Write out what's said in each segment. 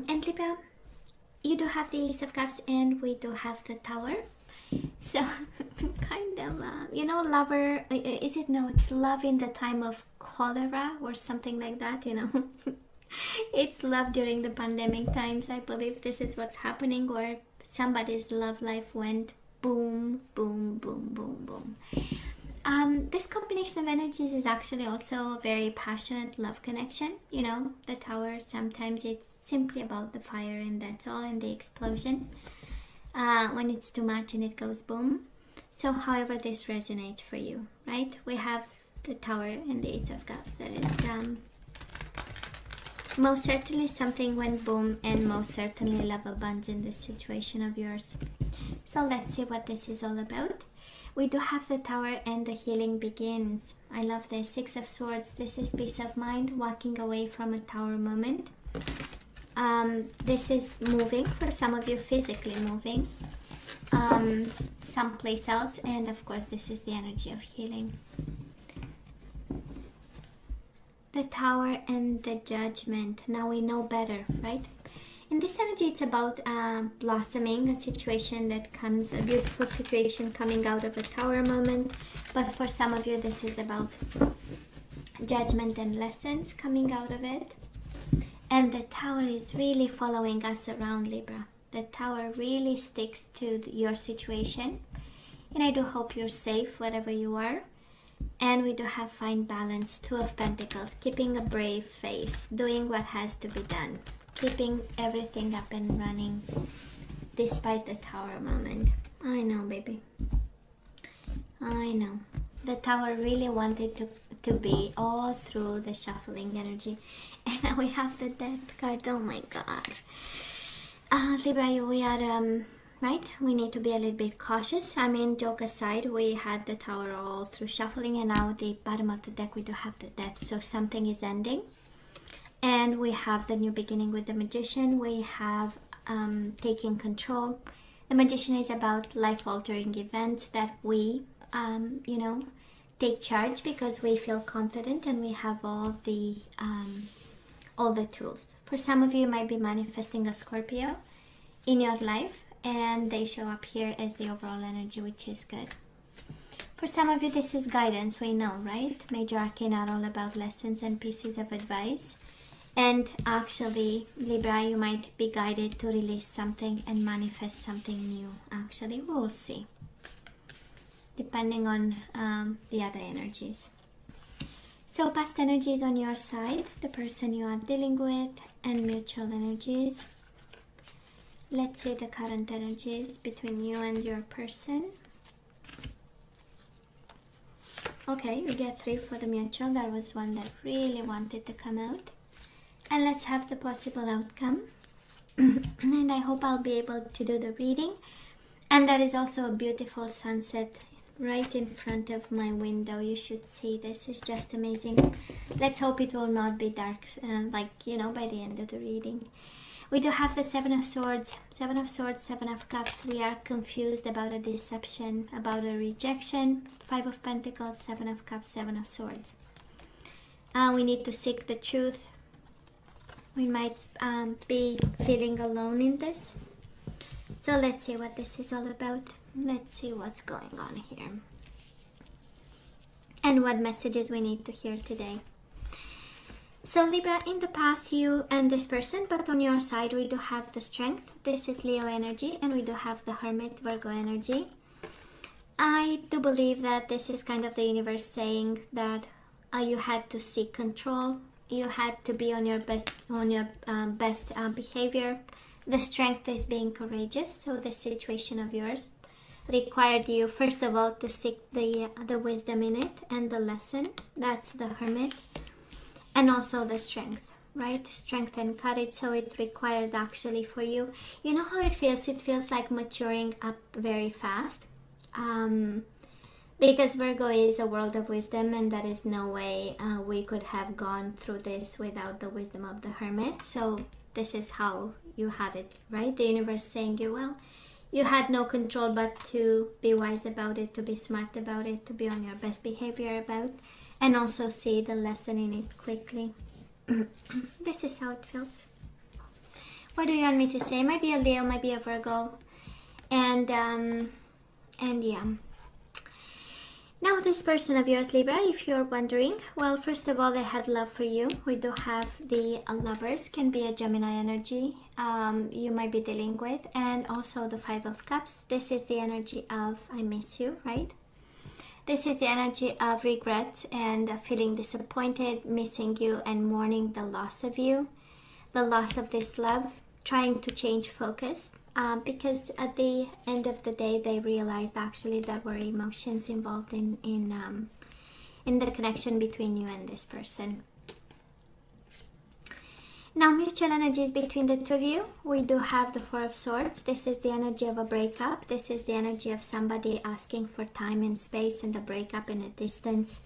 And Libra, you do have the Ace of Cups and we do have the Tower. So kind of, lover, is it? No, it's love in the time of cholera or something like that, It's love during the pandemic times. I believe this is what's happening, or somebody's love life went boom, boom, boom, boom, boom. This combination of energies is actually also a very passionate love connection. The Tower, sometimes it's simply about the fire and that's all, and the explosion. When it's too much and it goes boom. So however this resonates for you, right? We have the Tower and the Ace of Cups. That is most certainly something went boom, and most certainly love abounds in this situation of yours. So let's see what this is all about. We do have the Tower and the healing begins. I love this. Six of Swords. This is peace of mind, walking away from a Tower moment. This is moving, for some of you physically moving someplace else, and of course this is the energy of healing. The Tower and the Judgment. Now we know better, right? In this energy, it's about blossoming, a situation that comes, a beautiful situation coming out of a Tower moment. But for some of you, this is about judgment and lessons coming out of it. And the Tower is really following us around, Libra. The Tower really sticks to your situation. And I do hope you're safe, wherever you are. And we do have fine balance, Two of Pentacles, keeping a brave face, doing what has to be done, keeping everything up and running despite the Tower moment. I know, baby. I know. The Tower really wanted to be all through the shuffling energy. And now we have the Death card. Oh my God. Libra, we are... right? We need to be a little bit cautious. I mean, joke aside, we had the Tower all through shuffling, and now at the bottom of the deck we do have the Death. So something is ending. And we have the new beginning with the Magician. We have taking control. The Magician is about life-altering events that we, take charge because we feel confident and we have all the tools. For some of you, you might be manifesting a Scorpio in your life, and they show up here as the overall energy, which is good. For some of you, this is guidance, we know, right? Major Arcana are all about lessons and pieces of advice. And actually, Libra, you might be guided to release something and manifest something new. Actually, we'll see, depending on the other energies. So past energies on your side, the person you are dealing with, and mutual energies. Let's see the current energies between you and your person. Okay, you get 3 for the mutual. That was one that really wanted to come out. And let's have the possible outcome. And I hope I'll be able to do the reading. And there is also a beautiful sunset right in front of my window. You should see this. Is just amazing. Let's hope it will not be dark, by the end of the reading. We do have the Seven of Swords, Seven of Cups. We are confused about a deception, about a rejection. 5 of Pentacles, 7 of Cups, 7 of Swords. We need to seek the truth. We might be feeling alone in this. So let's see what this is all about. Let's see what's going on here. And what messages we need to hear today. So Libra, in the past, you and this person, but on your side we do have the Strength. This is Leo energy, and we do have the Hermit, Virgo energy. I do believe that this is kind of the universe saying that you had to seek control. You had to be on your best behavior. The Strength is being courageous. So the situation of yours required you, first of all, to seek the wisdom in it and the lesson. That's the Hermit. And also the Strength, right? Strength and courage. So it required actually for you. You know how it feels? It feels like maturing up very fast. Because Virgo is a world of wisdom, and there is no way we could have gone through this without the wisdom of the Hermit. So this is how you have it, right? The universe saying you, well, you had no control but to be wise about it, to be smart about it, to be on your best behavior about, and also see the lesson in it quickly. This is how it feels. What do you want me to say? Might be a Leo, might be a Virgo. And yeah. Now this person of yours, Libra, if you're wondering, well, first of all, they had love for you. We do have the Lovers, can be a Gemini energy you might be dealing with, and also the Five of Cups. This is the energy of I miss you, right? This is the energy of regret and feeling disappointed, missing you, and mourning the loss of you, the loss of this love, trying to change focus. Because at the end of the day, they realized actually there were emotions involved in the connection between you and this person. Now, mutual energies between the two of you. We do have the Four of Swords. This is the energy of a breakup. This is the energy of somebody asking for time and space and the breakup in a distance.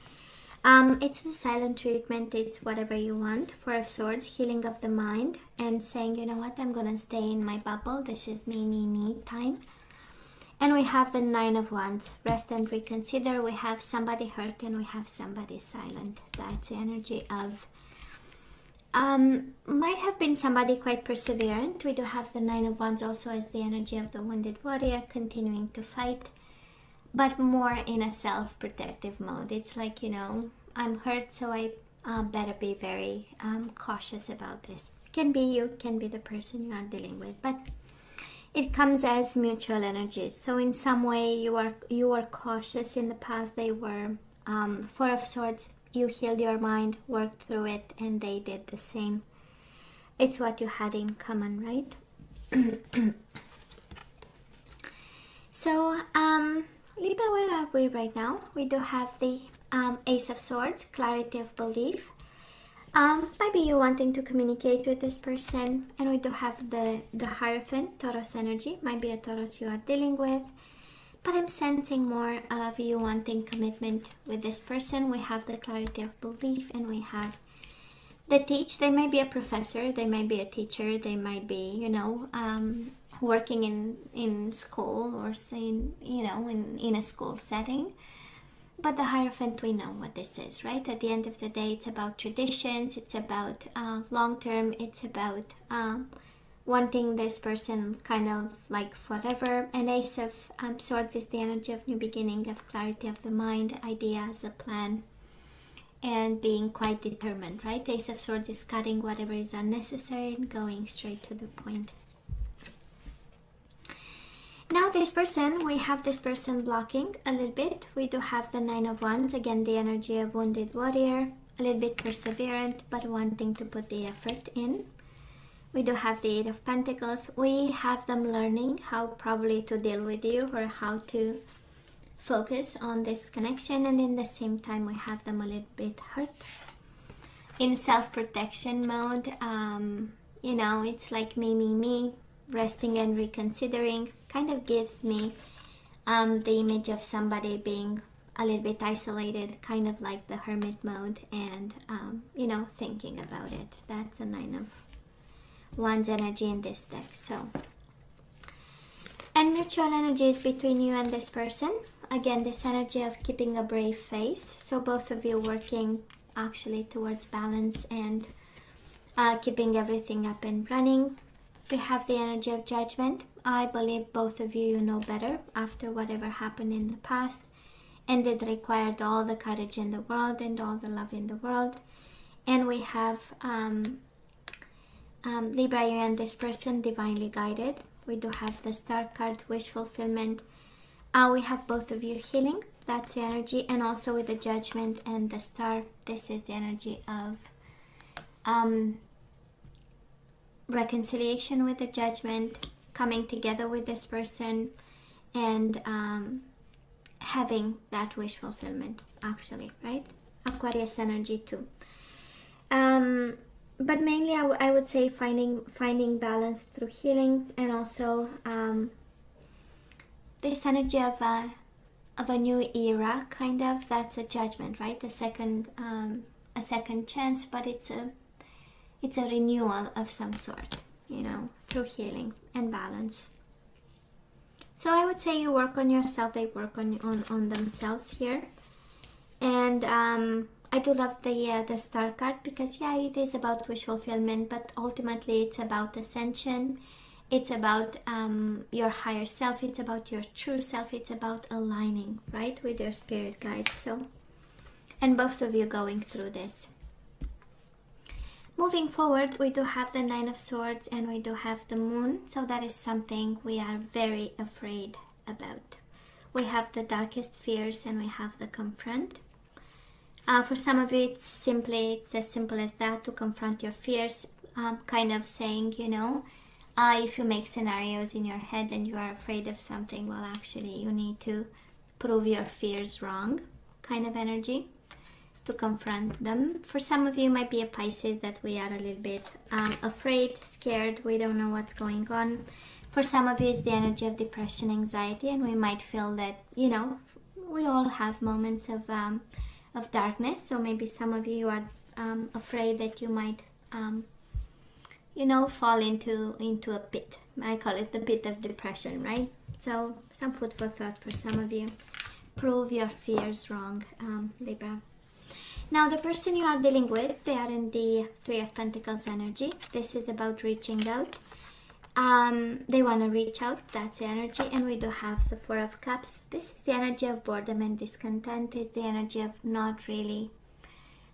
It's the silent treatment, it's whatever you want. Four of Swords, healing of the mind and saying, you know what, I'm gonna stay in my bubble. This is me time. And we have the Nine of Wands, rest and reconsider. We have somebody hurt and we have somebody silent. That's the energy of, might have been somebody quite perseverant. We do have the Nine of Wands also as the energy of the wounded warrior, continuing to fight, but more in a self-protective mode. It's like, you know, I'm hurt, so I better be very cautious about this. Can be you, can be the person you are dealing with, but it comes as mutual energies. So in some way you are cautious. In the past they were Four of Swords. You healed your mind, worked through it, and they did the same. It's what you had in common, right? So Libra, where are we right now? We do have the Ace of Swords, clarity of belief. Maybe you wanting to communicate with this person. And we do have the Hierophant, Taurus energy. Might be a Taurus you are dealing with. But I'm sensing more of you wanting commitment with this person. We have the clarity of belief and we have the teach. They might be a professor, they might be a teacher, they might be, you know, working in school or saying, you know, in a school setting. But the Hierophant, we know what this is, right? At the end of the day, it's about traditions, it's about long term, it's about wanting this person kind of like forever. And Ace of Swords is the energy of new beginning, of clarity of the mind, ideas, a plan, and being quite determined, right? Ace of Swords is cutting whatever is unnecessary and going straight to the point. Now this person, we have this person blocking a little bit. We do have the Nine of Wands, again the energy of wounded warrior, a little bit perseverant but wanting to put the effort in. We do have the Eight of Pentacles. We have them learning how probably to deal with you or how to focus on this connection, and in the same time we have them a little bit hurt. In self-protection mode, you know, it's like me, resting and reconsidering. Kind of gives me the image of somebody being a little bit isolated, kind of like the hermit mode, and you know, thinking about it. That's a Nine of Wands energy in this deck. So, and mutual energies between you and this person. Again, this energy of keeping a brave face. So both of you working actually towards balance and keeping everything up and running. We have the energy of Judgment. I believe both of you know better after whatever happened in the past, and it required all the courage in the world and all the love in the world. And we have Libra, you and this person divinely guided. We do have the Star card, wish fulfillment. We have both of you healing. That's the energy. And also with the Judgment and the Star, this is the energy of reconciliation with the Judgment, coming together with this person, and having that wish fulfillment actually, right? Aquarius energy too. But mainly I would say finding balance through healing, and also this energy of a new era, kind of. That's a Judgment, right? A second chance, but it's a renewal of some sort, you know, through healing and balance. So I would say you work on yourself, they work on themselves here. And I do love the star card because yeah, it is about wish fulfillment, but ultimately it's about ascension. It's about your higher self. It's about your true self. It's about aligning, right, with your spirit guides. So, and both of you going through this. Moving forward, we do have the Nine of Swords and we do have the Moon. So that is something we are very afraid about. We have the darkest fears and we have the confront. For some of you, it's as simple as that, to confront your fears, kind of saying, you know, if you make scenarios in your head and you are afraid of something, well, actually, you need to prove your fears wrong, kind of energy, to confront them. For some of you, it might be a Pisces, that we are a little bit afraid, scared, we don't know what's going on. For some of you, it's the energy of depression, anxiety, and we might feel that, you know, we all have moments of darkness. So maybe some of you are afraid that you might you know, fall into a pit. I call it the pit of depression, right? So some food for thought for some of you. Prove your fears wrong, Libra. Now the person you are dealing with, they are in the Three of Pentacles energy. This is about reaching out. They want to reach out, that's the energy. And we do have the Four of Cups. This is the energy of boredom and discontent. It's the energy of not really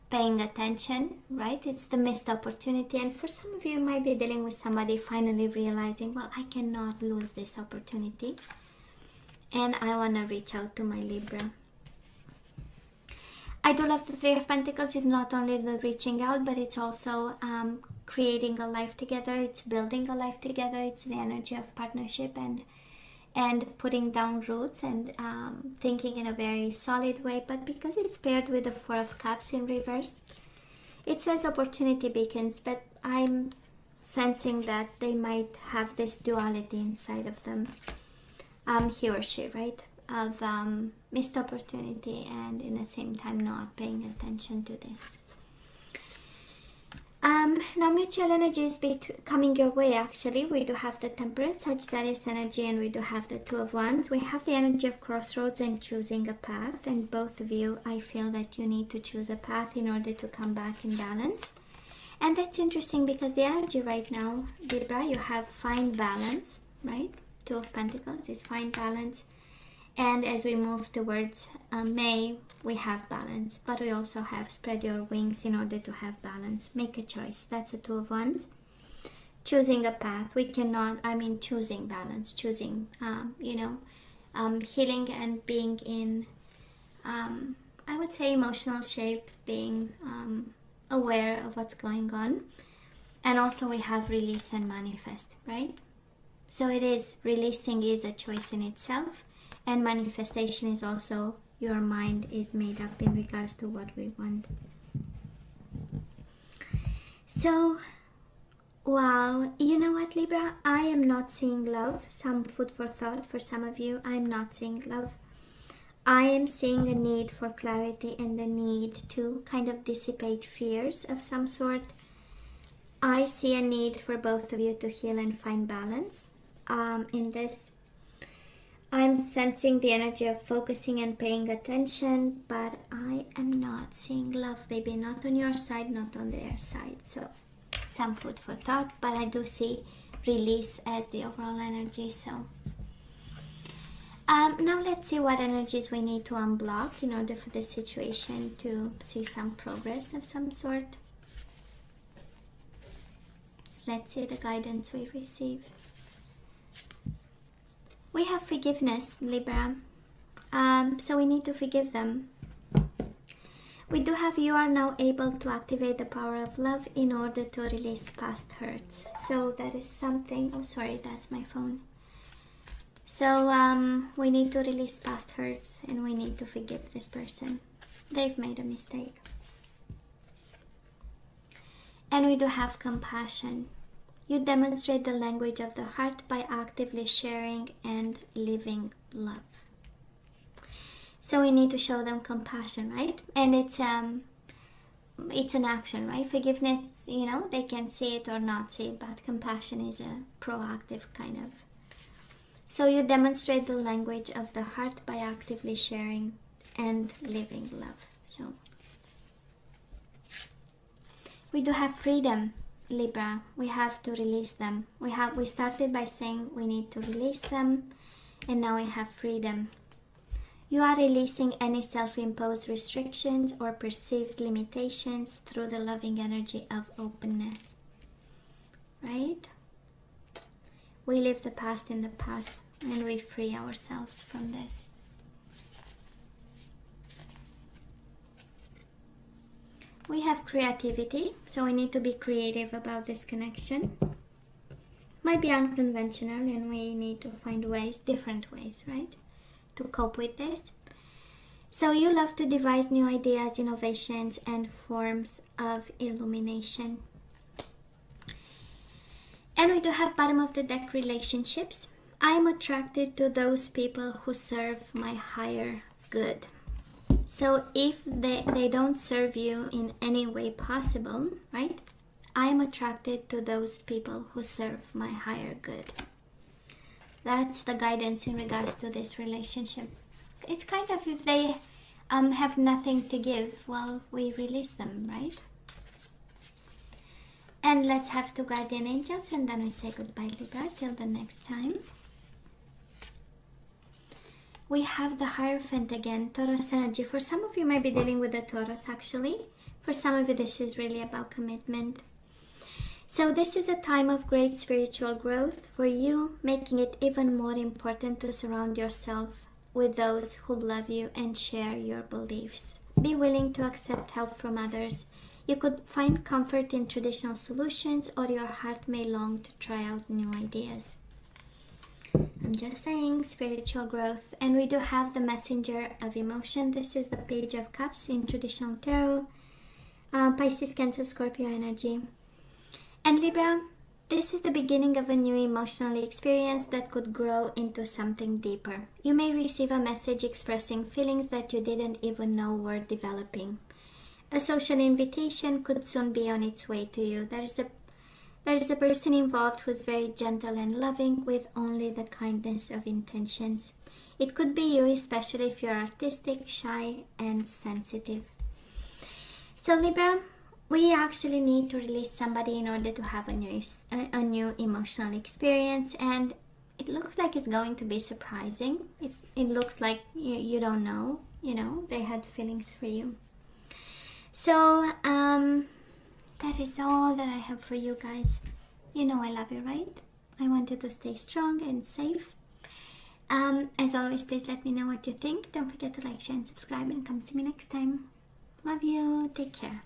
paying attention, right? It's the missed opportunity. And for some of you, you might be dealing with somebody finally realizing, well, I cannot lose this opportunity and I want to reach out to my Libra. I do love the Three of Pentacles. It's not only the reaching out, but it's also creating a life together. It's building a life together. It's the energy of partnership and putting down roots and thinking in a very solid way. But because it's paired with the Four of Cups in reverse, it says opportunity beacons, but I'm sensing that they might have this duality inside of them, he or she, right, of missed opportunity and in the same time not paying attention to this. Now mutual energy is coming your way. Actually, we do have the Temperance, Sagittarius energy, and we do have the Two of Wands. We have the energy of crossroads and choosing a path, and both of you, I feel that you need to choose a path in order to come back in balance. And that's interesting because the energy right now, Libra, you have find balance, right? Two of Pentacles is find balance. And as we move towards May, we have balance, but we also have spread your wings in order to have balance. Make a choice. That's a Two of Wands. Choosing a path. We cannot, choosing balance, choosing, healing and being in, I would say, emotional shape, being aware of what's going on. And also we have release and manifest, right? So it is, releasing is a choice in itself. And manifestation is also, your mind is made up in regards to what we want. So, wow, you know what, Libra? I am not seeing love. Some food for thought for some of you. I'm not seeing love. I am seeing a need for clarity and the need to kind of dissipate fears of some sort. I see a need for both of you to heal and find balance in this. I'm sensing the energy of focusing and paying attention, but I am not seeing love, baby. Not on your side, not on their side. So some food for thought, but I do see release as the overall energy. So now let's see what energies we need to unblock in order for the situation to see some progress of some sort. Let's see the guidance we receive. We have forgiveness, Libra, so we need to forgive them. We do have, you are now able to activate the power of love in order to release past hurts. So that is something, oh sorry, that's my phone. So we need to release past hurts and we need to forgive this person. They've made a mistake. And we do have compassion. You demonstrate the language of the heart by actively sharing and living love. So we need to show them compassion, right? And it's an action, right? Forgiveness, they can see it or not see it, but compassion is a proactive kind of. So you demonstrate the language of the heart by actively sharing and living love. So We do have freedom, Libra. We have to release them. We started by saying we need to release them, and now we have freedom. You are releasing any self-imposed restrictions or perceived limitations through the loving energy of openness. Right? We leave the past in the past and we free ourselves from this. We have creativity, so we need to be creative about this connection. Might be unconventional and we need to find ways, different ways, right, to cope with this. So you love to devise new ideas, innovations, and forms of illumination. And we do have bottom of the deck relationships. I am attracted to those people who serve my higher good. So if they don't serve you in any way possible, right? I am attracted to those people who serve my higher good. That's the guidance in regards to this relationship. It's kind of if they have nothing to give, well, we release them, right? And let's have 2 guardian angels and then we say goodbye, Libra, till the next time. We have the Hierophant again, Taurus energy. For some of you might be dealing with the Taurus actually. For some of you this is really about commitment. So this is a time of great spiritual growth for you, making it even more important to surround yourself with those who love you and share your beliefs. Be willing to accept help from others. You could find comfort in traditional solutions, or your heart may long to try out new ideas. I'm just saying, spiritual growth. And we do have the Messenger of Emotion. This is the Page of Cups in traditional tarot. Pisces, Cancer, Scorpio energy. And Libra, this is the beginning of a new emotional experience that could grow into something deeper. You may receive a message expressing feelings that you didn't even know were developing. A social invitation could soon be on its way to you. There's a person involved who's very gentle and loving with only the kindness of intentions. It could be you, especially if you're artistic, shy, and sensitive. So Libra, we actually need to release somebody in order to have a new emotional experience, and it looks like it's going to be surprising. It looks like you don't know, they had feelings for you. So that is all that I have for you guys. You know I love you, right? I want you to stay strong and safe. As always, please let me know what you think. Don't forget to like, share, and subscribe, and come see me next time. Love you. Take care.